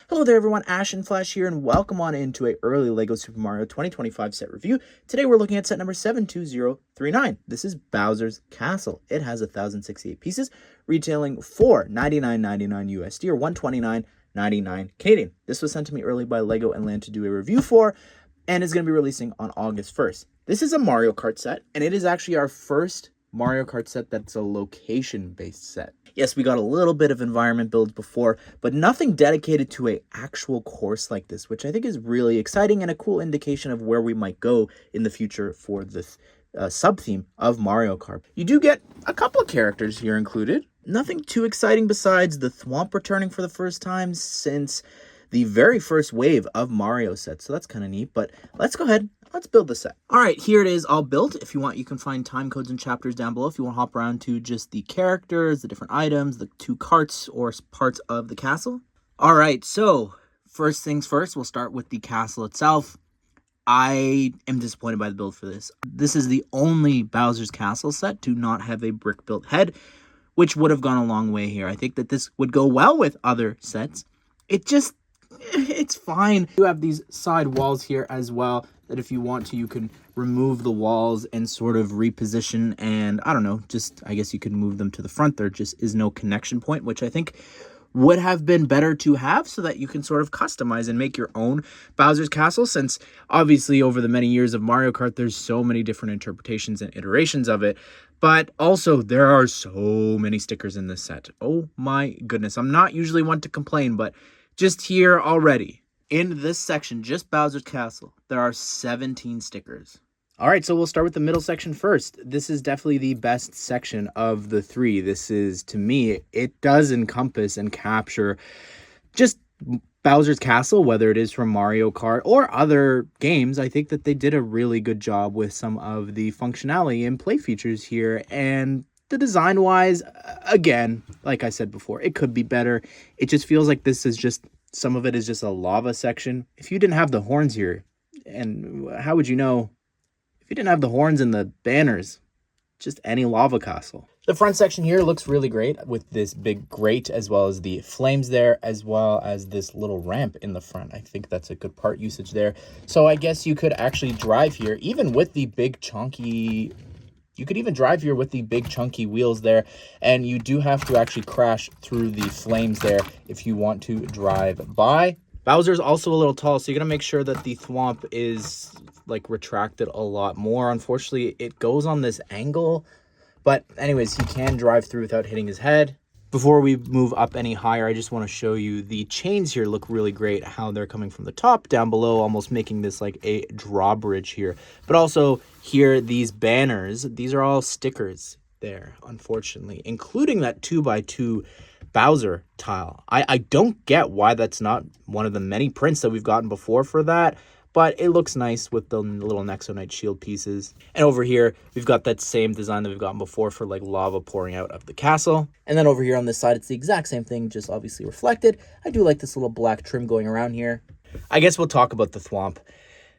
Hello there everyone, Ash and Flash here, and welcome on into a early LEGO Super Mario 2025 set review. Today we're looking at set number 72039. This is Bowser's Castle. It has 1,068 pieces, retailing for $99.99 USD or $129.99 Canadian. This was sent to me early by LEGO and Land to do a review for, and is going to be releasing on August 1st. This is a Mario Kart set, and it is actually our first Mario Kart set that's a location-based set. Yes, we got a little bit of environment builds before, but nothing dedicated to an actual course like this, which I think is really exciting and a cool indication of where we might go in the future for this sub-theme of Mario Kart. You do get a couple of characters here included. Nothing too exciting besides the Thwomp returning for the first time since the very first wave of Mario sets, so that's kind of neat, but let's go ahead. Let's build the set. All right, here it is all built. If you want, you can find time codes and chapters down below if you want to hop around to just the characters, the different items, the two carts or parts of the castle. All right, so first things first, we'll start with the castle itself. I am disappointed by the build for this. This is the only Bowser's Castle set to not have a brick-built head, which would have gone a long way here. I think that this would go well with other sets. It's fine. You have these side walls here as well that if you want to, you can remove the walls and sort of reposition, and I don't know, just I guess you could move them to the front. There just is no connection point, which I think would have been better to have so that you can sort of customize and make your own Bowser's Castle, since obviously over the many years of Mario Kart, there's so many different interpretations and iterations of it. But also, there are so many stickers in this set. Oh my goodness. I'm not usually one to complain, but just here already, in this section, just Bowser's Castle, there are 17 stickers. All right, so we'll start with the middle section first. This is definitely the best section of the three. This is, to me, it does encompass and capture just Bowser's Castle, whether it is from Mario Kart or other games. I think that they did a really good job with some of the functionality and play features here, and the design-wise, again, like I said before, it could be better. It just feels like this is just, some of it is just a lava section. If you didn't have the horns here, and how would you know if you didn't have the horns and the banners? Just any lava castle. The front section here looks really great with this big grate as well as the flames there, as well as this little ramp in the front. I think that's a good part usage there. So I guess you could actually drive here, even with the big chunky... You could even drive here with the big chunky wheels there, and you do have to actually crash through the flames there if you want to drive by. Bowser's also a little tall, so you're gonna make sure that the thwomp is like retracted a lot more. Unfortunately, it goes on this angle, but anyways, he can drive through without hitting his head. Before we move up any higher, I just want to show you the chains here look really great, how they're coming from the top down below, almost making this like a drawbridge here. But also here, these banners, these are all stickers there, unfortunately, including that 2x2 Bowser tile. I don't get why that's not one of the many prints that we've gotten before for that, but it looks nice with the little Nexonite shield pieces. And over here, we've got that same design that we've gotten before for like lava pouring out of the castle. And then over here on this side, it's the exact same thing, just obviously reflected. I do like this little black trim going around here. I guess we'll talk about the thwomp.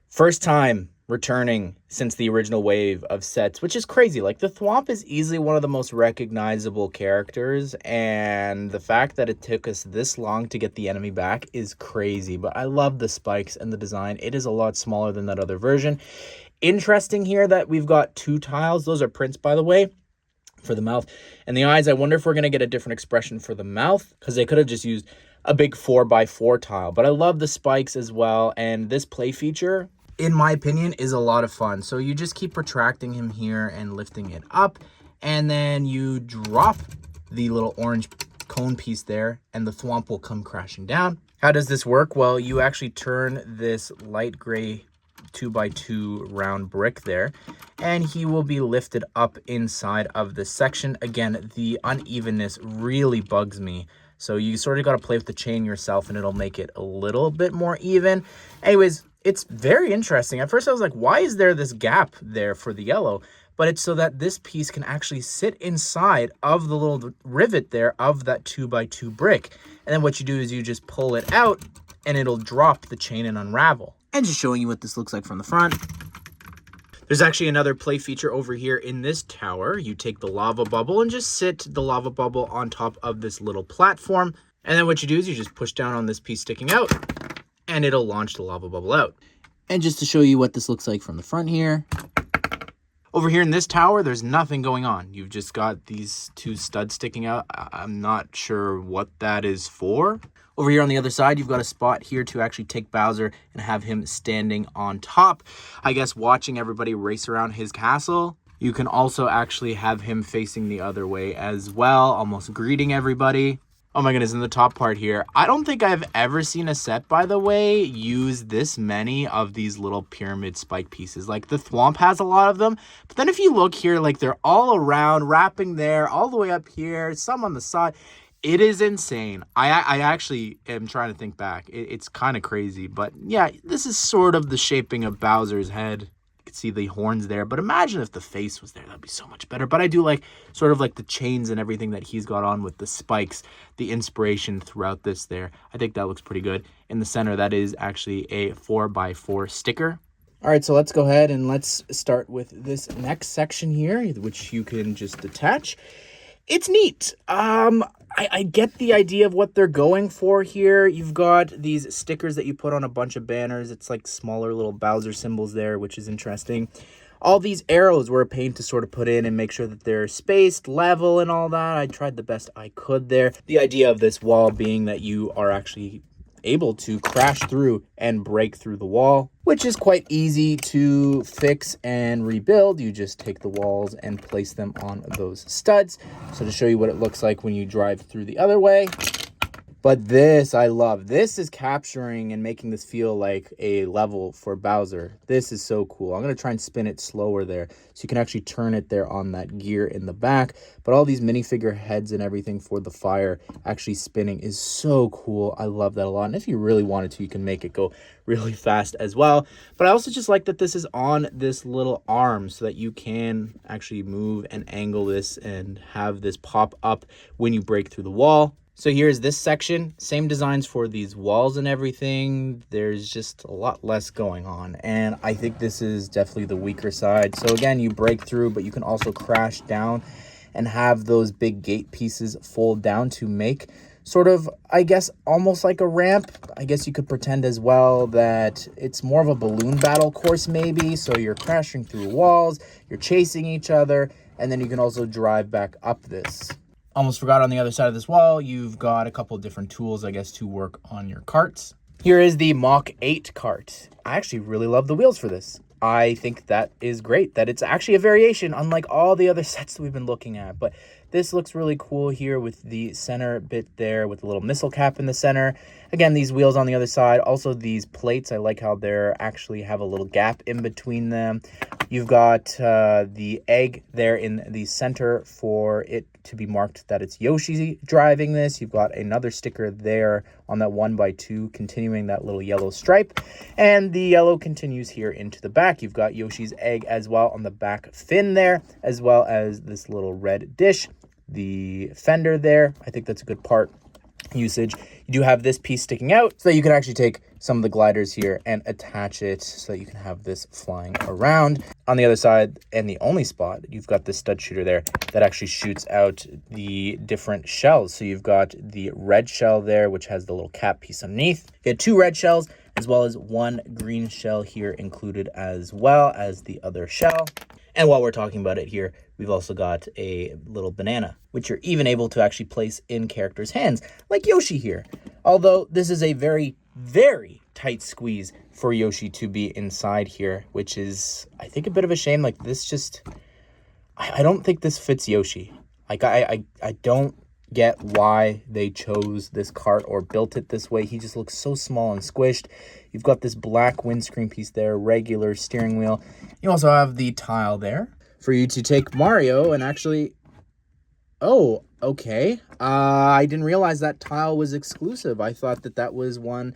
First time returning since the original wave of sets, which is crazy. Like, the thwomp is easily one of the most recognizable characters, and the fact that it took us this long to get the enemy back is crazy. But I love the spikes and the design. It is a lot smaller than that other version. Interesting here that we've got two tiles. Those are prints, by the way, for the mouth and the eyes. I wonder if we're going to get a different expression for the mouth, because they could have just used a big 4x4 tile. But I love the spikes as well, and this play feature, in my opinion, is a lot of fun. So you just keep retracting him here and lifting it up, and then you drop the little orange cone piece there, and the thwomp will come crashing down. How does this work? Well, you actually turn this light gray 2x2 round brick there, and he will be lifted up inside of this section. Again, the unevenness really bugs me, so you sort of got to play with the chain yourself, and it'll make it a little bit more even. Anyways, it's very interesting. At first I was like, why is there this gap there for the yellow? But it's so that this piece can actually sit inside of the little rivet there of that 2x2 brick. And then what you do is you just pull it out, and it'll drop the chain and unravel. And just showing you what this looks like from the front. There's actually another play feature over here in this tower. You take the lava bubble and just sit the lava bubble on top of this little platform. And then what you do is you just push down on this piece sticking out, and it'll launch the lava bubble out. And just to show you what this looks like from the front here, over here in this tower, there's nothing going on. You've just got these two studs sticking out. I'm not sure what that is for. Over here on the other side, you've got a spot here to actually take Bowser and have him standing on top, I guess watching everybody race around his castle. You can also actually have him facing the other way as well, almost greeting everybody. Oh my goodness, in the top part here, I don't think I've ever seen a set, by the way, use this many of these little pyramid spike pieces. Like, the Thwomp has a lot of them, but then if you look here, like, they're all around, wrapping there, all the way up here, some on the side. It is insane. I actually am trying to think back. It's kind of crazy, but yeah, this is sort of the shaping of Bowser's head. See the horns there, but imagine if the face was there. That'd be so much better. But I do like sort of like the chains and everything that he's got on with the spikes, the inspiration throughout this there. I think that looks pretty good. In the center, that is actually a 4x4 sticker. All right, so let's go ahead and let's start with this next section here, which you can just detach. It's neat. I get the idea of what they're going for here. You've got these stickers that you put on a bunch of banners. It's like smaller little Bowser symbols there, which is interesting. All these arrows were a pain to sort of put in and make sure that they're spaced, level, and all that. I tried the best I could there. The idea of this wall being that you are actually able to crash through and break through the wall, which is quite easy to fix and rebuild. You just take the walls and place them on those studs. So to show you what it looks like when you drive through the other way. But this I love. This is capturing and making this feel like a level for Bowser. This is so cool. I'm going to try and spin it slower there so you can actually turn it there on that gear in the back. But all these minifigure heads and everything for the fire actually spinning is so cool. I love that a lot. And if you really wanted to, you can make it go really fast as well. But I also just like that this is on this little arm so that you can actually move and angle this and have this pop up when you break through the wall. So here's this section, same designs for these walls and everything. There's just a lot less going on, and I think this is definitely the weaker side. So again, you break through, but you can also crash down and have those big gate pieces fold down to make sort of, I guess, almost like a ramp. I guess you could pretend as well that it's more of a balloon battle course maybe. So you're crashing through walls, you're chasing each other, and then you can also drive back up this. Almost forgot, on the other side of this wall, you've got a couple of different tools, I guess, to work on your carts. Here is the Mach 8 cart. I actually really love the wheels for this. I think that is great, that it's actually a variation, unlike all the other sets that we've been looking at. But this looks really cool here with the center bit there with a little missile cap in the center. Again, these wheels on the other side. Also, these plates, I like how they actually have a little gap in between them. You've got the egg there in the center for it to be marked that it's Yoshi driving this. You've got another sticker there on that 1x2 continuing that little yellow stripe. And the yellow continues here into the back. You've got Yoshi's egg as well on the back fin there, as well as this little red dish. The fender there, I think that's a good part usage. You do have this piece sticking out so that you can actually take some of the gliders here and attach it so that you can have this flying around. On the other side, and the only spot, you've got this stud shooter there that actually shoots out the different shells. So you've got the red shell there, which has the little cap piece underneath. You get 2 red shells as well as 1 green shell here included, as well as the other shell. And while we're talking about it here, we've also got a little banana, which you're even able to actually place in characters' hands, like Yoshi here. Although this is a very, very tight squeeze for Yoshi to be inside here, which is, I think, a bit of a shame. Like, this just, I don't think this fits Yoshi. Like, I don't get why they chose this cart or built it this way. He just looks so small and squished. You've got this black windscreen piece there, regular steering wheel. You also have the tile there for you to take Mario and actually... Oh, okay. I didn't realize that tile was exclusive. I thought that that was one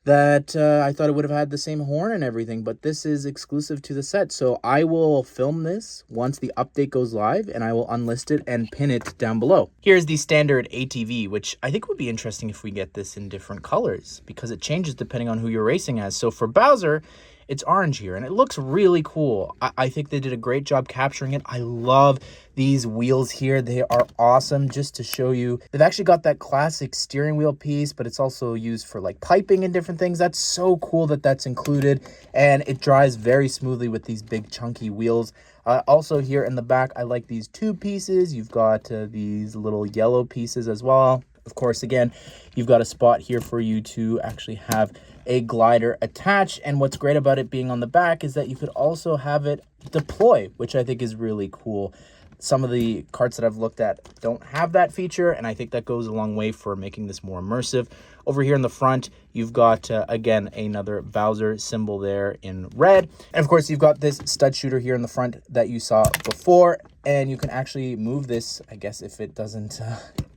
that I thought it would have had the same horn and everything, but this is exclusive to the set. So I will film this once the update goes live, and I will unlist it and pin it down below. Here's the standard ATV, which I think would be interesting if we get this in different colors, because it changes depending on who you're racing as. So for Bowser, it's orange here, and it looks really cool. I think they did a great job capturing it. I love these wheels here. They are awesome. Just to show you, they've actually got that classic steering wheel piece, but it's also used for like piping and different things. That's so cool that that's included, and it drives very smoothly with these big chunky wheels. Also here in the back, I like these tube pieces. You've got these little yellow pieces as well. Of course, again, you've got a spot here for you to actually have a glider attached. And what's great about it being on the back is that you could also have it deploy, which I think is really cool. Some of the carts that I've looked at don't have that feature, and I think that goes a long way for making this more immersive. Over here in the front, you've got, again, another Bowser symbol there in red. And of course, you've got this stud shooter here in the front that you saw before, and you can actually move this, I guess, if it doesn't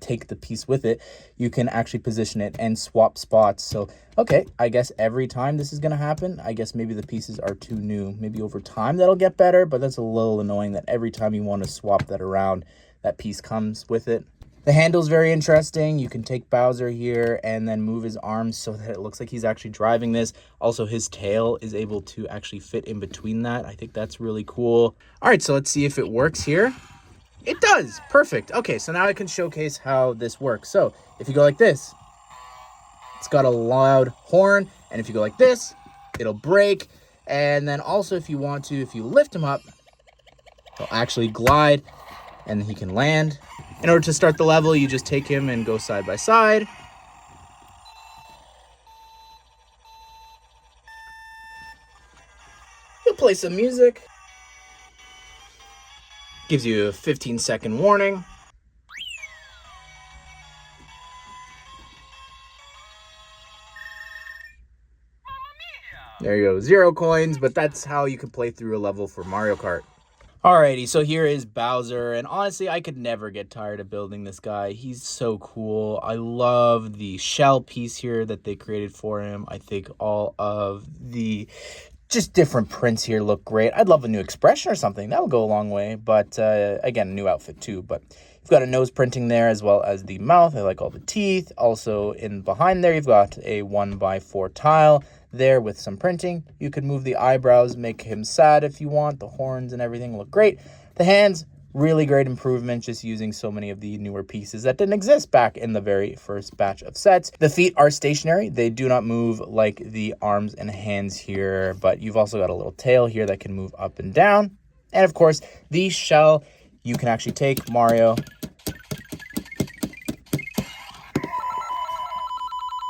take the piece with it, you can actually position it and swap spots. So, okay, I guess every time this is going to happen, I guess maybe the pieces are too new. Maybe over time that'll get better, but that's a little annoying that every time you want to swap that around, that piece comes with it. The handle's very interesting. You can take Bowser here and then move his arms so that it looks like he's actually driving this. Also, his tail is able to actually fit in between that. I think that's really cool. All right, so let's see if it works here. It does. Perfect. Okay, so now I can showcase how this works. So if you go like this, it's got a loud horn. And if you go like this, it'll brake. And then also if you want to, if you lift him up, he'll actually glide and he can land. In order to start the level, you just take him and go side by side. You'll play some music. Gives you a 15-second warning. There you go, 0 coins, but that's how you can play through a level for Mario Kart. Alrighty, so here is Bowser, and honestly, I could never get tired of building this guy. He's so cool. I love the shell piece here that they created for him. I think all of the just different prints here look great. I'd love a new expression or something. That would go a long way, but again, a new outfit too. But you've got a nose printing there as well as the mouth. I like all the teeth. Also, in behind there, you've got a 1x4 tile there with some printing. You could move the eyebrows, make him sad if you want. The horns and everything look great. The hands, really great improvement, just using so many of the newer pieces that didn't exist back in the very first batch of sets. The feet are stationary. They do not move like the arms and hands here, but you've also got a little tail here that can move up and down. And of course, the shell, you can actually take Mario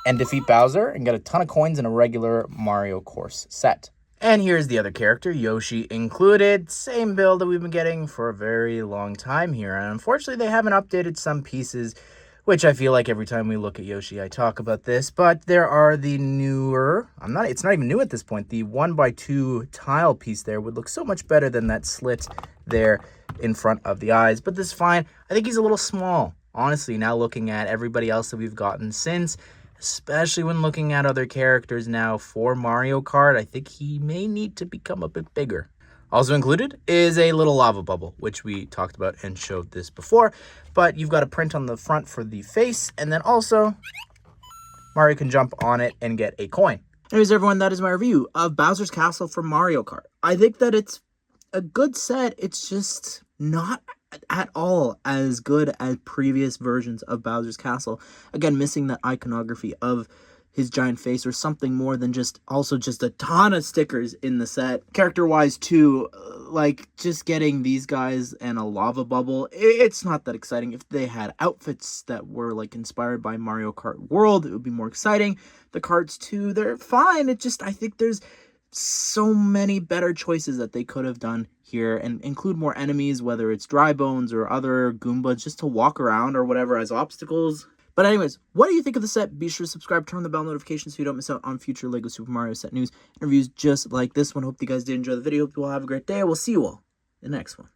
and defeat Bowser and get a ton of coins in a regular Mario course set. And here's the other character, Yoshi included. Same build that we've been getting for a very long time here. And unfortunately, they haven't updated some pieces, which I feel like every time we look at Yoshi, I talk about this. But there are the newer, it's not even new at this point. The 1x2 tile piece there would look so much better than that slit there in front of the eyes. But this is fine. I think he's a little small. Honestly, now looking at everybody else that we've gotten since, especially when looking at other characters now for Mario Kart, I think he may need to become a bit bigger. Also included is a little lava bubble, which we talked about and showed this before. But you've got a print on the front for the face, and then also Mario can jump on it and get a coin. Anyways, everyone, that is my review of Bowser's Castle for Mario Kart. I think that it's a good set. It's just not at all as good as previous versions of Bowser's Castle. Again, missing that iconography of his giant face or something more than just a ton of stickers in the set. Character-wise, too, like, just getting these guys and a lava bubble, it's not that exciting. If they had outfits that were, like, inspired by Mario Kart World, it would be more exciting. The carts, too, they're fine. It just, I think there's so many better choices that they could have done here and include more enemies, whether it's dry bones or other Goombas, just to walk around or whatever as obstacles. But anyways, what do you think of the set? Be sure to subscribe, turn on the bell notifications so you don't miss out on future LEGO Super Mario set news and reviews just like this one. Hope you guys did enjoy the video. Hope you all have a great day. We'll see you all in the next one.